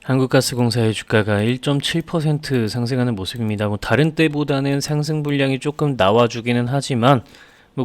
한국가스공사의 주가가 1.7% 상승하는 모습입니다. 다른 때보다는 상승 분량이 조금 나와주기는 하지만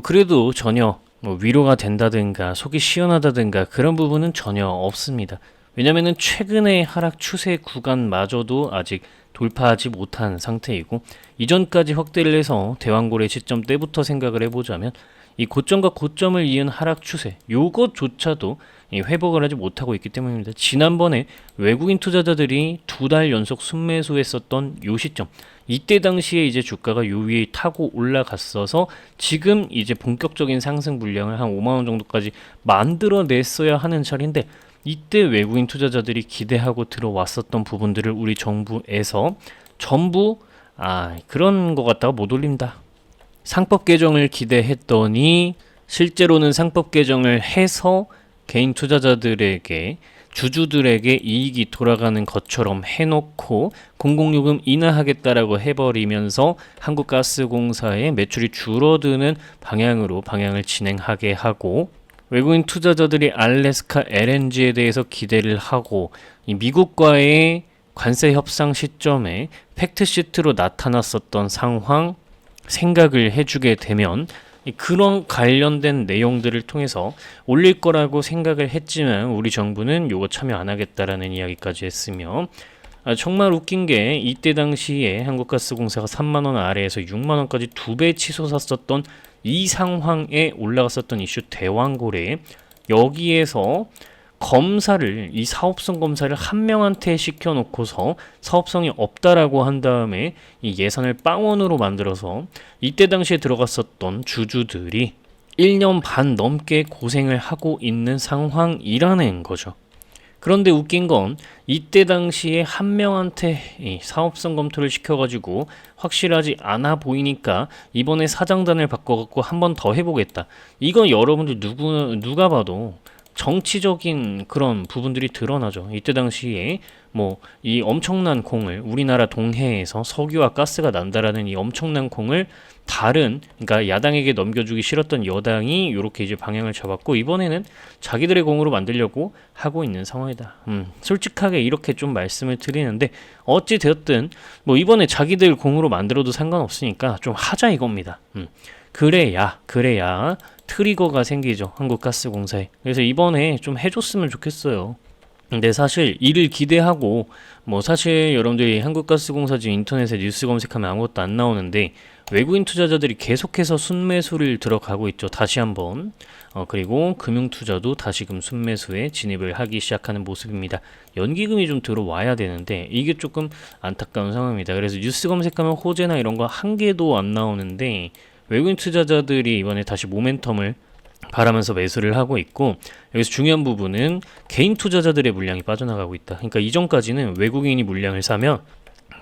그래도 전혀 위로가 된다든가 속이 시원하다든가 그런 부분은 전혀 없습니다. 왜냐면은 최근의 하락 추세 구간마저도 아직 돌파하지 못한 상태이고, 이전까지 확대를 해서 대왕고래 시점 때부터 생각을 해보자면 이 고점과 고점을 이은 하락 추세 요것조차도 회복을 하지 못하고 있기 때문입니다. 지난번에 외국인 투자자들이 2달 연속 순매수했었던 요 시점, 이때 당시에 이제 주가가 요 위에 타고 올라갔어서 지금 이제 본격적인 상승 물량을 한 5만 원 정도까지 만들어냈어야 하는 차례인데, 이때 외국인 투자자들이 기대하고 들어왔었던 부분들을 우리 정부에서 전부 그런 거 같다가 못 올린다, 상법 개정을 기대했더니 실제로는 상법 개정을 해서 개인 투자자들에게, 주주들에게 이익이 돌아가는 것처럼 해놓고 공공요금 인하하겠다라고 해버리면서 한국가스공사의 매출이 줄어드는 방향으로 방향을 진행하게 하고, 외국인 투자자들이 알래스카 LNG에 대해서 기대를 하고, 이 미국과의 관세 협상 시점에 팩트시트로 나타났었던 상황 생각을 해주게 되면 그런 관련된 내용들을 통해서 올릴 거라고 생각을 했지만 우리 정부는 요거 참여 안 하겠다라는 이야기까지 했으며, 정말 웃긴 게 이때 당시에 한국가스공사가 3만원 아래에서 6만원까지 2배 치솟았었던 이 상황에 올라갔었던 이슈 대왕고래, 여기에서 검사를, 이 사업성 검사를 한 명한테 시켜놓고서 사업성이 없다라고 한 다음에 이 예산을 빵원으로 만들어서 이때 당시에 들어갔었던 주주들이 1년 반 넘게 고생을 하고 있는 상황이라는 거죠. 그런데 웃긴 건 이때 당시에 한 명한테 이 사업성 검토를 시켜가지고 확실하지 않아 보이니까 이번에 사장단을 바꿔갖고 한 번 더 해보겠다. 이건 여러분들 누가 봐도 정치적인 그런 부분들이 드러나죠. 이때 당시에 이 엄청난 공을, 우리나라 동해에서 석유와 가스가 난다라는 이 엄청난 공을 그러니까 야당에게 넘겨주기 싫었던 여당이 이렇게 이제 방향을 잡았고, 이번에는 자기들의 공으로 만들려고 하고 있는 상황이다. 솔직하게 이렇게 좀 말씀을 드리는데, 어찌 되었든 이번에 자기들 공으로 만들어도 상관없으니까 좀 하자 이겁니다. 그래야 트리거가 생기죠, 한국가스공사에. 그래서 이번에 좀 해줬으면 좋겠어요. 근데 사실 이를 기대하고 사실 여러분들이 한국가스공사 지금 인터넷에 뉴스 검색하면 아무것도 안 나오는데 외국인 투자자들이 계속해서 순매수를 들어가고 있죠. 다시 한번. 그리고 금융투자도 다시금 순매수에 진입을 하기 시작하는 모습입니다. 연기금이 좀 들어와야 되는데 이게 조금 안타까운 상황입니다. 그래서 뉴스 검색하면 호재나 이런 거 한 개도 안 나오는데 외국인 투자자들이 이번에 다시 모멘텀을 바라면서 매수를 하고 있고, 여기서 중요한 부분은 개인 투자자들의 물량이 빠져나가고 있다. 그러니까 이전까지는 외국인이 물량을 사면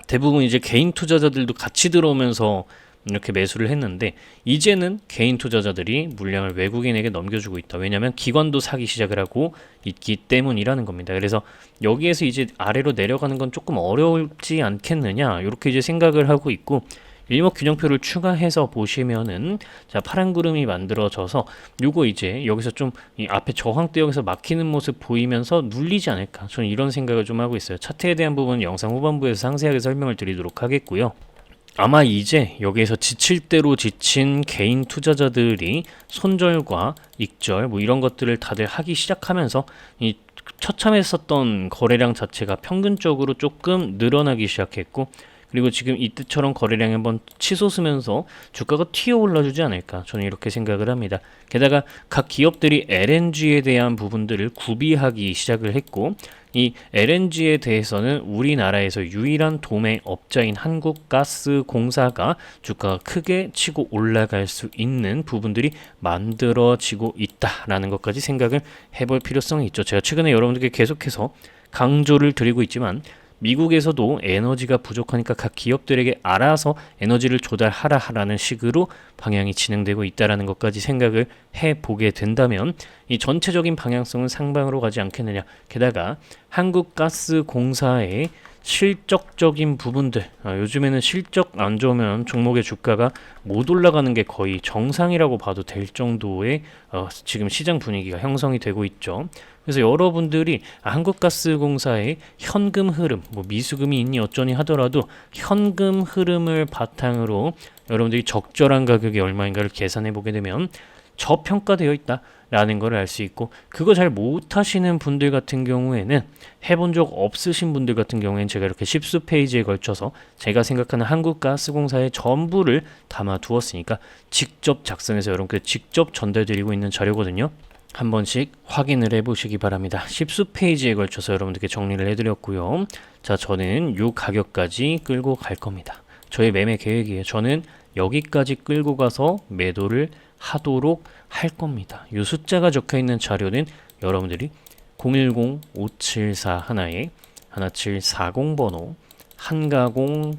대부분 이제 개인 투자자들도 같이 들어오면서 이렇게 매수를 했는데, 이제는 개인 투자자들이 물량을 외국인에게 넘겨주고 있다. 왜냐하면 기관도 사기 시작을 하고 있기 때문이라는 겁니다. 그래서 여기에서 이제 아래로 내려가는 건 조금 어렵지 않겠느냐, 이렇게 이제 생각을 하고 있고, 일목균형표를 추가해서 보시면은 파란 구름이 만들어져서 요거 이제 여기서 좀 이 앞에 저항대역에서 막히는 모습 보이면서 눌리지 않을까, 저는 이런 생각을 좀 하고 있어요. 차트에 대한 부분은 영상 후반부에서 상세하게 설명을 드리도록 하겠고요. 아마 이제 여기에서 지칠 대로 지친 개인 투자자들이 손절과 익절 이런 것들을 다들 하기 시작하면서 이 처참했었던 거래량 자체가 평균적으로 조금 늘어나기 시작했고, 그리고 지금 이때처럼 거래량이 한번 치솟으면서 주가가 튀어 올라주지 않을까, 저는 이렇게 생각을 합니다. 게다가 각 기업들이 LNG에 대한 부분들을 구비하기 시작을 했고, 이 LNG에 대해서는 우리나라에서 유일한 도매업자인 한국가스공사가 주가가 크게 치고 올라갈 수 있는 부분들이 만들어지고 있다라는 것까지 생각을 해볼 필요성이 있죠. 제가 최근에 여러분들께 계속해서 강조를 드리고 있지만 미국에서도 에너지가 부족하니까 각 기업들에게 알아서 에너지를 조달하라는 식으로 방향이 진행되고 있다는 것까지 생각을 해보게 된다면 이 전체적인 방향성은 상방으로 가지 않겠느냐. 게다가 한국가스공사의 실적적인 부분들, 요즘에는 실적 안 좋으면 종목의 주가가 못 올라가는 게 거의 정상이라고 봐도 될 정도의 지금 시장 분위기가 형성이 되고 있죠. 그래서 여러분들이 한국가스공사의 현금 흐름, 뭐 미수금이 있니 어쩌니 하더라도 현금 흐름을 바탕으로 여러분들이 적절한 가격이 얼마인가를 계산해 보게 되면 저평가되어 있다라는 걸 알 수 있고, 그거 잘 못하시는 분들 같은 경우에는, 해본 적 없으신 분들 같은 경우에는 제가 이렇게 10수 페이지에 걸쳐서 제가 생각하는 한국가스공사의 전부를 담아 두었으니까 직접 작성해서 여러분께 직접 전달드리고 있는 자료거든요. 한 번씩 확인을 해보시기 바랍니다. 10수 페이지에 걸쳐서 여러분들께 정리를 해드렸고요. 자, 저는 요 가격까지 끌고 갈 겁니다. 저의 매매 계획이에요. 저는 여기까지 끌고 가서 매도를 하도록 할 겁니다. 이 숫자가 적혀 있는 자료는 여러분들이 010-574 하나에 1740 번호 한가공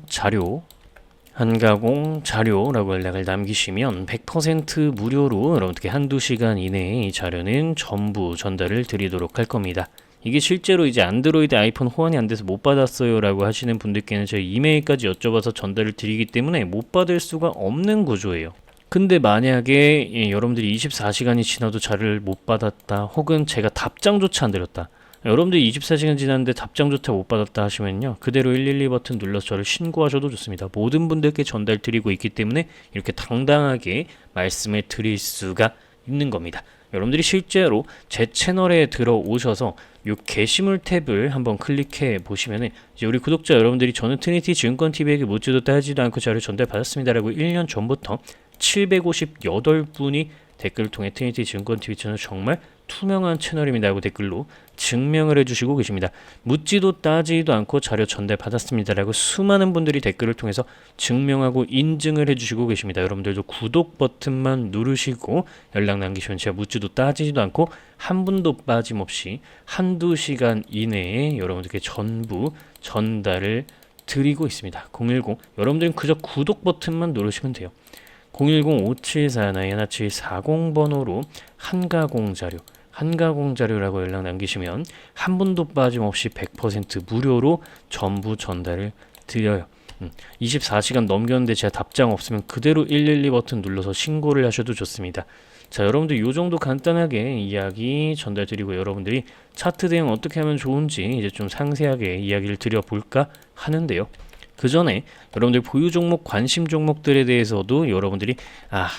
자료라고 연락을 남기시면 100% 무료로 여러분들께 한두 시간 이내에 이 자료는 전부 전달을 드리도록 할 겁니다. 이게 실제로 이제 안드로이드, 아이폰 호환이 안 돼서 못 받았어요 라고 하시는 분들께는 저희 이메일까지 여쭤봐서 전달을 드리기 때문에 못 받을 수가 없는 구조예요. 근데 만약에 여러분들이 24시간이 지나도 자료를 못 받았다, 혹은 제가 답장조차 안 드렸다, 여러분들이 24시간 지났는데 답장조차 못 받았다 하시면요, 그대로 112 버튼 눌러서 저를 신고하셔도 좋습니다. 모든 분들께 전달 드리고 있기 때문에 이렇게 당당하게 말씀을 드릴 수가 있는 겁니다. 여러분들이 실제로 제 채널에 들어오셔서 이 게시물 탭을 한번 클릭해 보시면은, 이제 우리 구독자 여러분들이 저는 트니티 증권TV에게 묻지도 따지도 않고 자료 전달 받았습니다라고 1년 전부터 758분이 댓글을 통해 트니티 증권TV 채널 정말 투명한 채널입니다 하고 댓글로 증명을 해주시고 계십니다. 묻지도 따지도 않고 자료 전달 받았습니다라고 수많은 분들이 댓글을 통해서 증명하고 인증을 해주시고 계십니다. 여러분들도 구독 버튼만 누르시고 연락 남기시면 제가 묻지도 따지지도 않고 한 분도 빠짐없이 한두 시간 이내에 여러분들께 전부 전달을 드리고 있습니다. 010, 여러분들은 그저 구독 버튼만 누르시면 돼요. 010-574-1740 번호로 한가공 자료라고 연락 남기시면 한 분도 빠짐없이 100% 무료로 전부 전달을 드려요. 24시간 넘겼는데 제가 답장 없으면 그대로 112 버튼 눌러서 신고를 하셔도 좋습니다. 자, 여러분들 요 정도 간단하게 이야기 전달 드리고, 여러분들이 차트 대응 어떻게 하면 좋은지 이제 좀 상세하게 이야기를 드려볼까 하는데요. 그 전에 여러분들 보유 종목, 관심 종목들에 대해서도 여러분들이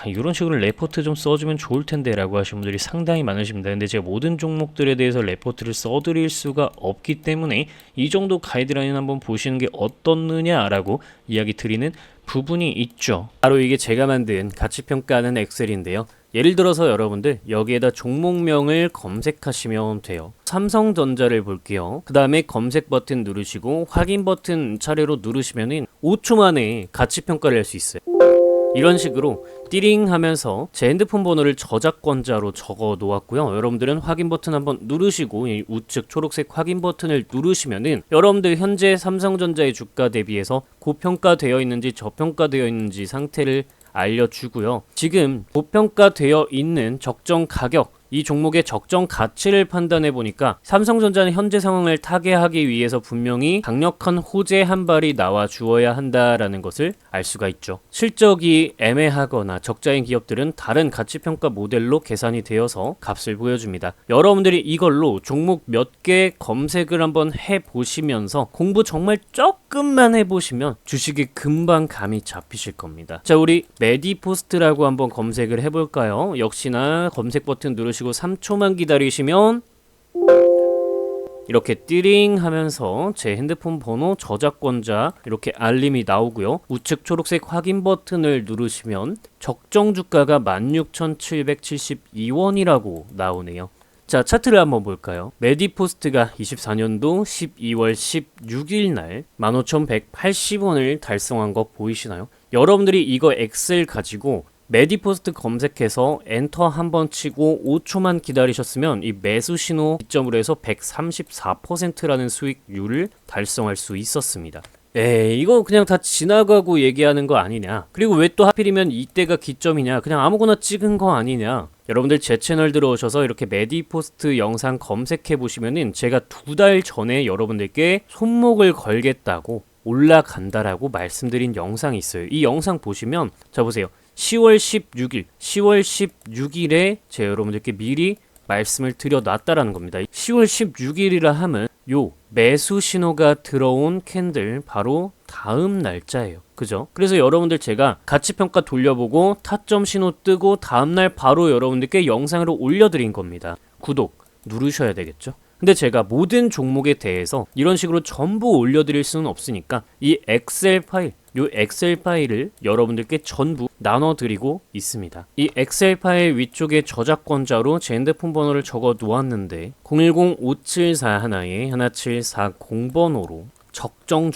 이런 식으로 레포트 좀 써주면 좋을 텐데 라고 하시는 분들이 상당히 많으십니다. 근데 제가 모든 종목들에 대해서 레포트를 써드릴 수가 없기 때문에 이 정도 가이드라인 한번 보시는 게 어떻느냐라고 이야기 드리는 부분이 있죠. 바로 이게 제가 만든 가치평가하는 엑셀인데요. 예를 들어서 여러분들 여기에다 종목명을 검색하시면 돼요. 삼성전자를 볼게요. 그 다음에 검색 버튼 누르시고 확인 버튼 차례로 누르시면은 5초 만에 가치평가를 할 수 있어요. 이런 식으로 띠링 하면서 제 핸드폰 번호를 저작권자로 적어 놓았고요. 여러분들은 확인 버튼 한번 누르시고 이 우측 초록색 확인 버튼을 누르시면은 여러분들 현재 삼성전자의 주가 대비해서 고평가되어 있는지 저평가되어 있는지 상태를 알려주고요. 지금 고평가되어 있는 적정 가격, 이 종목의 적정 가치를 판단해 보니까 삼성전자는 현재 상황을 타개하기 위해서 분명히 강력한 호재 한 발이 나와 주어야 한다라는 것을 알 수가 있죠. 실적이 애매하거나 적자인 기업들은 다른 가치평가 모델로 계산이 되어서 값을 보여줍니다. 여러분들이 이걸로 종목 몇 개 검색을 한번 해보시면서 공부 정말 조금만 해보시면 주식이 금방 감이 잡히실 겁니다. 자, 우리 메디포스트라고 한번 검색을 해볼까요? 역시나 검색 버튼 누르시고 3초만 기다리시면 이렇게 띠링 하면서 제 핸드폰 번호 저작권자 이렇게 알림이 나오고요. 우측 초록색 확인 버튼을 누르시면 적정 주가가 16,772원이라고 나오네요. 자, 차트를 한번 볼까요? 메디포스트가 24년도 12월 16일 날 15,180원을 달성한 거 보이시나요? 여러분들이 이거 엑셀 가지고 메디포스트 검색해서 엔터 한번 치고 5초만 기다리셨으면 이 매수 신호 기점으로 해서 134%라는 수익률을 달성할 수 있었습니다. 이거 그냥 다 지나가고 얘기하는 거 아니냐, 그리고 왜 또 하필이면 이때가 기점이냐, 그냥 아무거나 찍은 거 아니냐. 여러분들 제 채널 들어오셔서 이렇게 메디포스트 영상 검색해 보시면은 제가 2달 전에 여러분들께 손목을 걸겠다고 올라간다라고 말씀드린 영상이 있어요. 이 영상 보시면 자 보세요. 10월 16일에 제가 여러분들께 미리 말씀을 드려놨다라는 겁니다. 10월 16일이라 하면 요 매수 신호가 들어온 캔들 바로 다음 날짜예요. 그죠? 그래서 여러분들 제가 가치평가 돌려보고 타점 신호 뜨고 다음날 바로 여러분들께 영상으로 올려드린 겁니다. 구독 누르셔야 되겠죠? 근데 제가 모든 종목에 대해서 이런 식으로 전부 올려드릴 수는 없으니까 이 엑셀 파일을 여러분들께 전부 나눠드리고 있습니다. 이 엑셀 파일 위쪽에 저작권자로 제 핸드폰 번호를 적어 놓았는데 010-5741-1740번호로 적정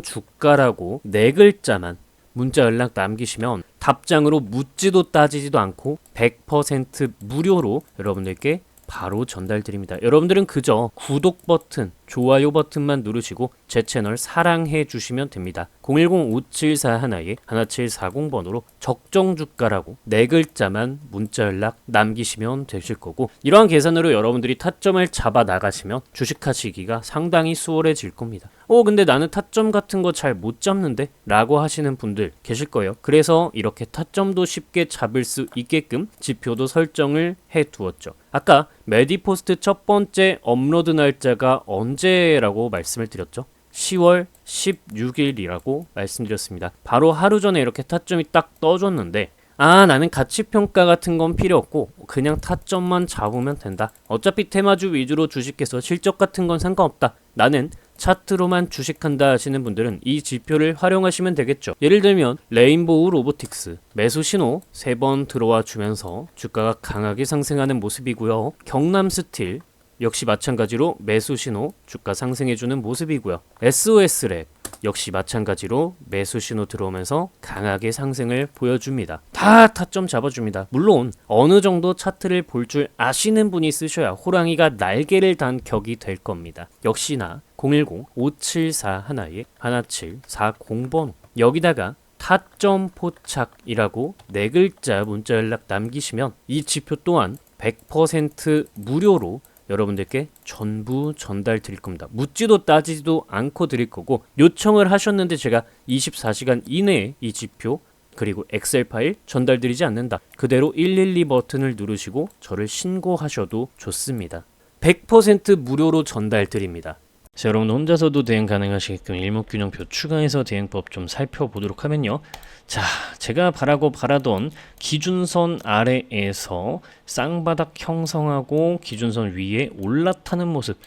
주가라고 4글자만 문자 연락 남기시면 답장으로 묻지도 따지지도 않고 100% 무료로 여러분들께 바로 전달드립니다. 여러분들은 그저 구독 버튼, 좋아요 버튼만 누르시고 제 채널 사랑해 주시면 됩니다. 010-5741-1740번호로 적정주가라고 4글자만 문자 연락 남기시면 되실 거고 이러한 계산으로 여러분들이 타점을 잡아 나가시면 주식하시기가 상당히 수월해질 겁니다. 근데 나는 타점 같은 거 잘 못 잡는데? 라고 하시는 분들 계실 거예요. 그래서 이렇게 타점도 쉽게 잡을 수 있게끔 지표도 설정을 해 두었죠. 아까 메디포스트 첫 번째 업로드 날짜가 언제라고 말씀을 드렸죠? 10월 16일이라고 말씀드렸습니다. 바로 하루 전에 이렇게 타점이 딱 떠줬는데 나는 가치평가 같은 건 필요 없고 그냥 타점만 잡으면 된다. 어차피 테마주 위주로 주식해서 실적 같은 건 상관없다. 나는 차트로만 주식한다 하시는 분들은 이 지표를 활용하시면 되겠죠. 예를 들면 레인보우 로보틱스 매수 신호 3번 들어와 주면서 주가가 강하게 상승하는 모습이고요. 경남스틸 역시 마찬가지로 매수 신호 주가 상승해주는 모습이고요. SOS랩 역시 마찬가지로 매수 신호 들어오면서 강하게 상승을 보여줍니다. 다 타점 잡아줍니다. 물론 어느 정도 차트를 볼 줄 아시는 분이 쓰셔야 호랑이가 날개를 단 격이 될 겁니다. 역시나 010-5741-1740번호 여기다가 타점 포착이라고 4글자 문자 연락 남기시면 이 지표 또한 100% 무료로 여러분들께 전부 전달 드릴 겁니다. 묻지도 따지지도 않고 드릴 거고 요청을 하셨는데 제가 24시간 이내에 이 지표 그리고 엑셀 파일 전달 드리지 않는다. 그대로 112 버튼을 누르시고 저를 신고하셔도 좋습니다. 100% 무료로 전달 드립니다. 자, 여러분 혼자서도 대응 가능하시게끔 일목균형표 추가해서 대응법 좀 살펴보도록 하면요. 자, 제가 바라던 기준선 아래에서 쌍바닥 형성하고 기준선 위에 올라타는 모습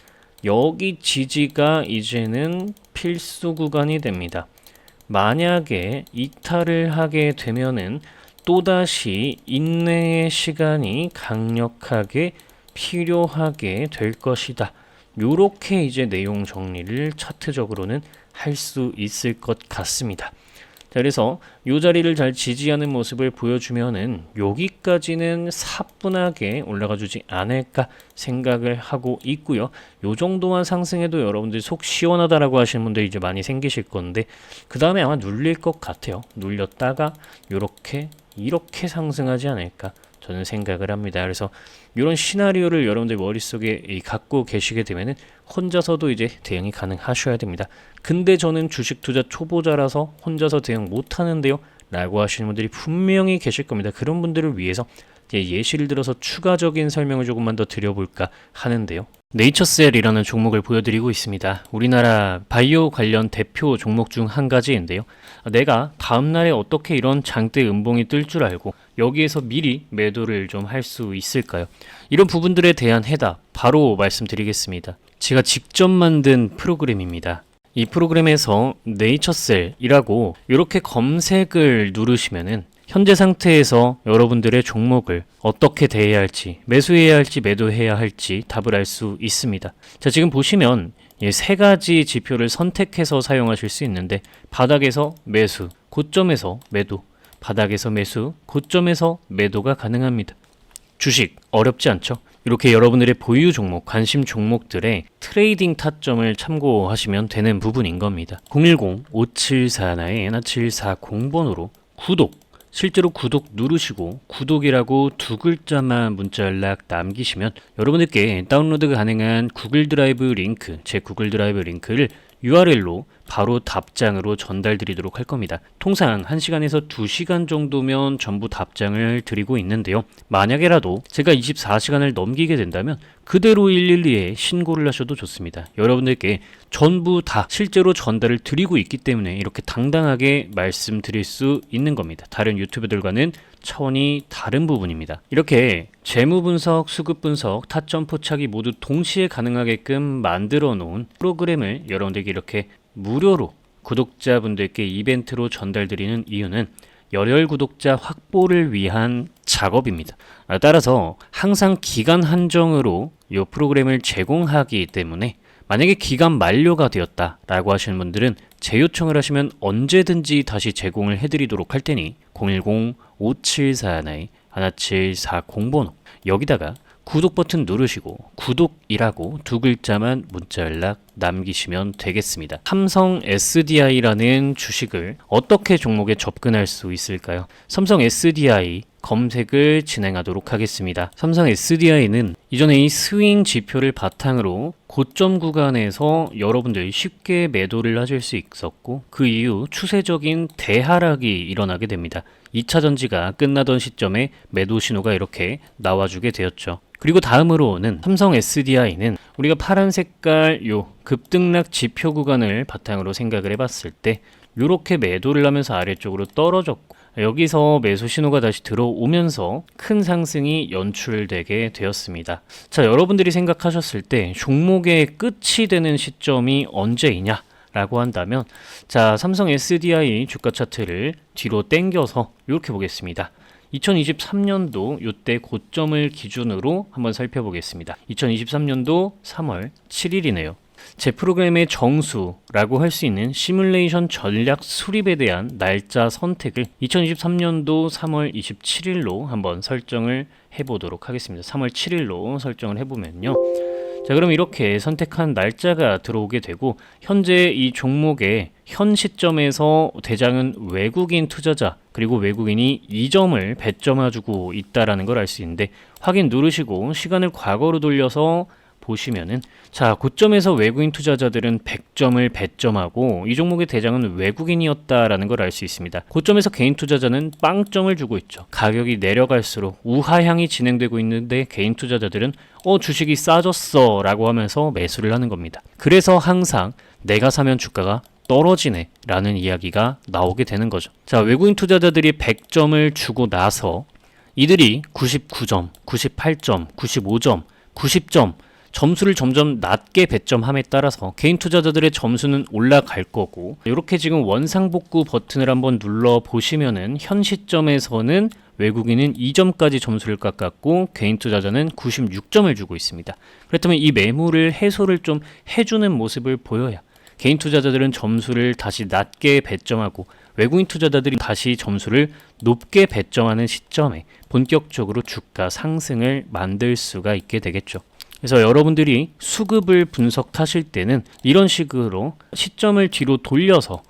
여기 지지가 이제는 필수 구간이 됩니다. 만약에 이탈을 하게 되면은 또다시 인내의 시간이 강력하게 필요하게 될 것이다. 요렇게 이제 내용 정리를 차트적으로는 할 수 있을 것 같습니다. 자, 그래서 요 자리를 잘 지지하는 모습을 보여주면은 여기까지는 사뿐하게 올라가 주지 않을까 생각을 하고 있고요. 요 정도만 상승해도 여러분들이 속 시원하다라고 하시는 분들이 이제 많이 생기실 건데 그 다음에 아마 눌릴 것 같아요. 눌렸다가 이렇게 상승하지 않을까 저는 생각을 합니다. 그래서 이런 시나리오를 여러분들 머릿속에 갖고 계시게 되면은 혼자서도 이제 대응이 가능하셔야 됩니다. 근데 저는 주식 투자 초보자라서 혼자서 대응 못 하는데요 라고 하시는 분들이 분명히 계실 겁니다. 그런 분들을 위해서 예시를 들어서 추가적인 설명을 조금만 더 드려볼까 하는데요. 네이처셀이라는 종목을 보여드리고 있습니다. 우리나라 바이오 관련 대표 종목 중 한 가지인데요. 내가 다음날에 어떻게 이런 장대 음봉이 뜰 줄 알고 여기에서 미리 매도를 좀 할 수 있을까요? 이런 부분들에 대한 해답 바로 말씀드리겠습니다. 제가 직접 만든 프로그램입니다. 이 프로그램에서 네이처셀이라고 이렇게 검색을 누르시면은 현재 상태에서 여러분들의 종목을 어떻게 대해야 할지, 매수해야 할지, 매도해야 할지 답을 알 수 있습니다. 자, 지금 보시면 3가지 지표를 선택해서 사용하실 수 있는데 바닥에서 매수, 고점에서 매도, 바닥에서 매수, 고점에서 매도가 가능합니다. 주식 어렵지 않죠? 이렇게 여러분들의 보유 종목, 관심 종목들의 트레이딩 타점을 참고하시면 되는 부분인 겁니다. 010-5741-1740번호로 구독 실제로 구독 누르시고 구독이라고 두 글자만 문자 연락 남기시면 여러분들께 다운로드 가능한 구글 드라이브 링크, 제 구글 드라이브 링크를 URL로 바로 답장으로 전달 드리도록 할 겁니다. 통상 1시간에서 2시간 정도면 전부 답장을 드리고 있는데요. 만약에라도 제가 24시간을 넘기게 된다면 그대로 112에 신고를 하셔도 좋습니다. 여러분들께 전부 다 실제로 전달을 드리고 있기 때문에 이렇게 당당하게 말씀드릴 수 있는 겁니다. 다른 유튜버들과는 차원이 다른 부분입니다. 이렇게 재무 분석, 수급 분석, 타점 포착이 모두 동시에 가능하게끔 만들어 놓은 프로그램을 여러분들께 이렇게 무료로 구독자분들께 이벤트로 전달드리는 이유는 열혈 구독자 확보를 위한 작업입니다. 따라서 항상 기간 한정으로 이 프로그램을 제공하기 때문에 만약에 기간 만료가 되었다라고 하시는 분들은 재요청을 하시면 언제든지 다시 제공을 해드리도록 할 테니 010-5741-1740번호 여기다가 구독 버튼 누르시고 구독이라고 두 글자만 문자 연락 남기시면 되겠습니다. 삼성 SDI라는 주식을 어떻게 종목에 접근할 수 있을까요? 삼성 SDI 검색을 진행하도록 하겠습니다. 삼성 SDI는 이전에 이 스윙 지표를 바탕으로 고점 구간에서 여러분들이 쉽게 매도를 하실 수 있었고 그 이후 추세적인 대하락이 일어나게 됩니다. 2차 전지가 끝나던 시점에 매도 신호가 이렇게 나와주게 되었죠. 그리고 다음으로는 삼성 SDI는 우리가 파란 색깔 요 급등락 지표 구간을 바탕으로 생각을 해봤을 때 이렇게 매도를 하면서 아래쪽으로 떨어졌고 여기서 매수 신호가 다시 들어오면서 큰 상승이 연출되게 되었습니다. 자, 여러분들이 생각하셨을 때 종목의 끝이 되는 시점이 언제이냐? 라고 한다면 자, 삼성 SDI 주가 차트를 뒤로 당겨서 이렇게 보겠습니다. 2023년도 이때 고점을 기준으로 한번 살펴보겠습니다. 2023년도 3월 7일이네요. 제 프로그램의 정수라고 할 수 있는 시뮬레이션 전략 수립에 대한 날짜 선택을 2023년도 3월 27일로 한번 설정을 해보도록 하겠습니다. 3월 7일로 설정을 해보면요. 자, 그럼 이렇게 선택한 날짜가 들어오게 되고 현재 이 종목의 현 시점에서 대장은 외국인 투자자 그리고 외국인이 2점을 배점해주고 있다라는 걸 알 수 있는데 확인 누르시고 시간을 과거로 돌려서 보시면은 자, 고점에서 외국인 투자자들은 100점을 배점하고 이 종목의 대장은 외국인이었다라는 걸 알 수 있습니다. 고점에서 개인 투자자는 빵점을 주고 있죠. 가격이 내려갈수록 우하향이 진행되고 있는데 개인 투자자들은 주식이 싸졌어 라고 하면서 매수를 하는 겁니다. 그래서 항상 내가 사면 주가가 떨어지네 라는 이야기가 나오게 되는 거죠. 자, 외국인 투자자들이 100점을 주고 나서 이들이 99점, 98점, 95점, 90점 점수를 점점 낮게 배점함에 따라서 개인 투자자들의 점수는 올라갈 거고 이렇게 지금 원상복구 버튼을 한번 눌러 보시면은 현 시점에서는 외국인은 2점까지 점수를 깎았고 개인 투자자는 96점을 주고 있습니다. 그렇다면 이 매물을 해소를 좀 해주는 모습을 보여야 개인 투자자들은 점수를 다시 낮게 배점하고 외국인 투자자들이 다시 점수를 높게 배점하는 시점에 본격적으로 주가 상승을 만들 수가 있게 되겠죠. 그래서 여러분들이 수급을 분석하실 때는 이런 식으로 시점을 뒤로 돌려서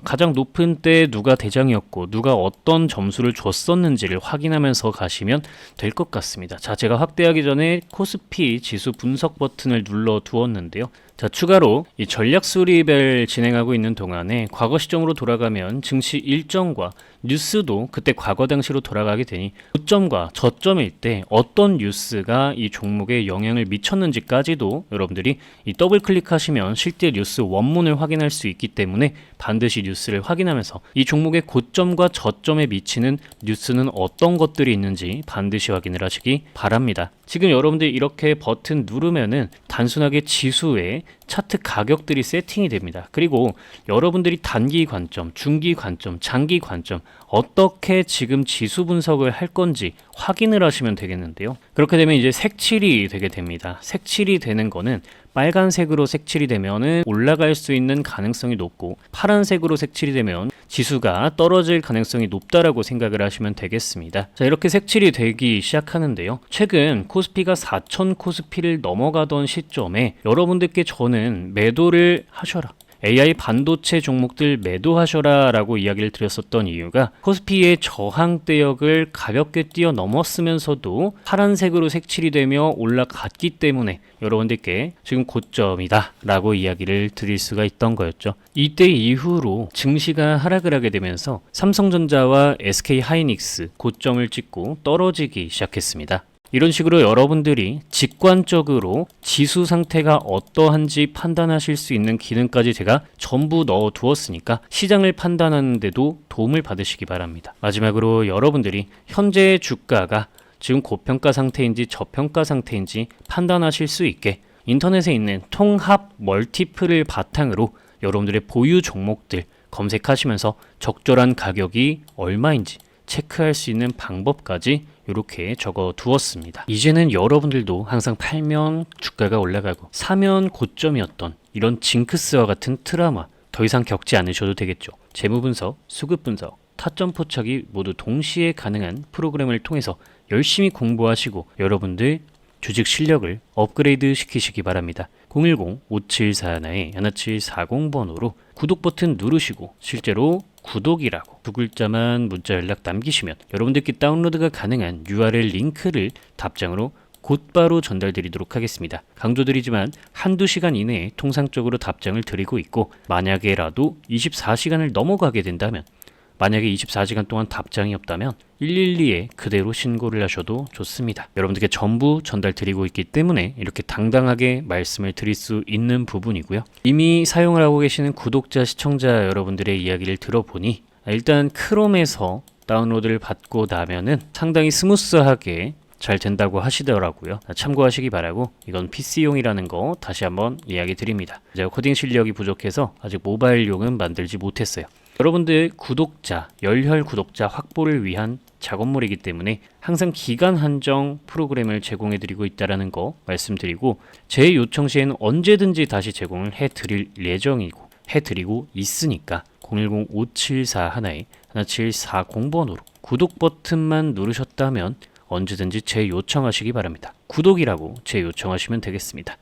가장 높은 때 누가 대장이었고 누가 어떤 점수를 줬었는지를 확인하면서 가시면 될 것 같습니다. 자, 제가 확대하기 전에 코스피 지수 분석 버튼을 눌러 두었는데요. 자, 추가로 이 전략 수립을 진행하고 있는 동안에 과거 시점으로 돌아가면 증시 일정과 뉴스도 그때 과거 당시로 돌아가게 되니 고점과 저점일 때 어떤 뉴스가 이 종목에 영향을 미쳤는지까지도 여러분들이 이 더블 클릭하시면 실제 뉴스 원문을 확인할 수 있기 때문에 반드시 뉴스를 확인하면서 이 종목의 고점과 저점에 미치는 뉴스는 어떤 것들이 있는지 반드시 확인을 하시기 바랍니다. 지금 여러분들이 이렇게 버튼 누르면은 단순하게 지수에 차트 가격들이 세팅이 됩니다. 그리고 여러분들이 단기 관점, 중기 관점, 장기 관점 어떻게 지금 지수 분석을 할 건지 확인을 하시면 되겠는데요. 그렇게 되면 이제 색칠이 되게 됩니다. 색칠이 되는 거는 빨간색으로 색칠이 되면은 올라갈 수 있는 가능성이 높고 파란색으로 색칠이 되면 지수가 떨어질 가능성이 높다라고 생각을 하시면 되겠습니다. 자, 이렇게 색칠이 되기 시작하는데요. 최근 코스피가 4,000 코스피를 넘어가던 시점에 여러분들께 저는 매도를 하셔라. AI 반도체 종목들 매도하셔라 라고 이야기를 드렸었던 이유가 코스피의 저항대역을 가볍게 뛰어넘었으면서도 파란색으로 색칠이 되며 올라갔기 때문에 여러분들께 지금 고점이다 라고 이야기를 드릴 수가 있던 거였죠. 이때 이후로 증시가 하락을 하게 되면서 삼성전자와 SK하이닉스 고점을 찍고 떨어지기 시작했습니다. 이런 식으로 여러분들이 직관적으로 지수 상태가 어떠한지 판단하실 수 있는 기능까지 제가 전부 넣어 두었으니까 시장을 판단하는 데도 도움을 받으시기 바랍니다. 마지막으로 여러분들이 현재 주가가 지금 고평가 상태인지 저평가 상태인지 판단하실 수 있게 인터넷에 있는 통합 멀티플을 바탕으로 여러분들의 보유 종목들 검색하시면서 적절한 가격이 얼마인지 체크할 수 있는 방법까지 이렇게 적어 두었습니다. 이제는 여러분들도 항상 팔면 주가가 올라가고 사면 고점이었던 이런 징크스와 같은 트라우마 더 이상 겪지 않으셔도 되겠죠. 재무 분석, 수급 분석, 타점 포착이 모두 동시에 가능한 프로그램을 통해서 열심히 공부하시고 여러분들 주식 실력을 업그레이드 시키시기 바랍니다. 010-5741-1740번호로 구독 버튼 누르시고 실제로 구독이라고 두 글자만 문자 연락 남기시면 여러분들께 다운로드가 가능한 URL 링크를 답장으로 곧바로 전달드리도록 하겠습니다. 강조드리지만 한두 시간 이내에 통상적으로 답장을 드리고 있고 만약에라도 24시간을 넘어가게 된다면 만약에 24시간 동안 답장이 없다면 112에 그대로 신고를 하셔도 좋습니다. 여러분들께 전부 전달드리고 있기 때문에 이렇게 당당하게 말씀을 드릴 수 있는 부분이고요. 이미 사용을 하고 계시는 구독자, 시청자 여러분들의 이야기를 들어보니 일단 크롬에서 다운로드를 받고 나면은 상당히 스무스하게 잘 된다고 하시더라고요. 참고하시기 바라고 이건 PC용이라는 거 다시 한번 이야기 드립니다. 제가 코딩 실력이 부족해서 아직 모바일용은 만들지 못했어요. 여러분들 구독자, 열혈 구독자 확보를 위한 작업물이기 때문에 항상 기간 한정 프로그램을 제공해드리고 있다는 거 말씀드리고 제 요청 시에는 언제든지 다시 제공을 해드릴 예정이고 해드리고 있으니까 010-5741-1740번호로 구독 버튼만 누르셨다면 언제든지 재 요청하시기 바랍니다. 구독이라고 재 요청하시면 되겠습니다.